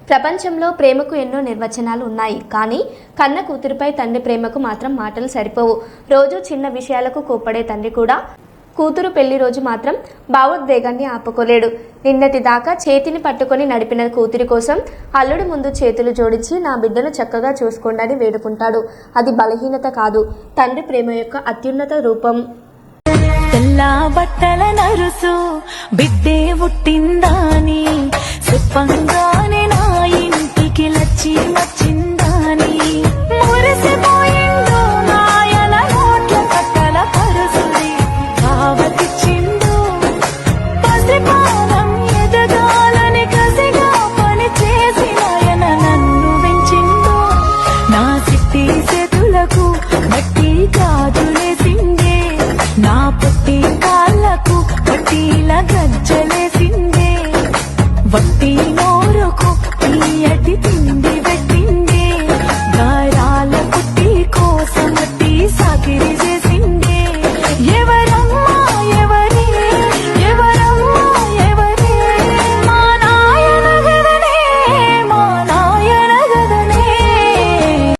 ప్రపంచంలో ప్రేమకు ఎన్నో నిర్వచనాలు ఉన్నాయి. కానీ కన్న కూతురుపై తండ్రి ప్రేమకు మాత్రం మాటలు సరిపోవు. రోజు చిన్న విషయాలకు కోప్పడే తండ్రి కూడా కూతురు పెళ్లి రోజు మాత్రం భావోద్వేగాన్ని ఆపుకోలేడు. నిన్నటి దాకా చేతిని పట్టుకొని నడిపిన కూతురి కోసం అల్లుడి ముందు చేతులు జోడించి నా బిడ్డను చక్కగా చూసుకోండి అని వేడుకుంటాడు. అది బలహీనత కాదు, తండ్రి ప్రేమ యొక్క అత్యున్నత రూపం. తెల్లా బట్టల నరుసు బిడ్డే పుట్టిందాని సుప్పంగానే నా ఇంటికి లచ్చి వచ్చిందాని మురిసిపోయిండు నాయన నోట్ల కట్టల పరుసుని కావతిచ్చిండు పసిపాలం ఎదగాలని కసిగా పని చేసి నాయన నన్ను పెంచిండు నా సిట్టి చేతులకు మట్టి గాజులేసిండే నా పుట్టి కాళ్ళకు పట్టీల గజ్జలేసిందే వట్టి నోరుకు తీయటి తిండి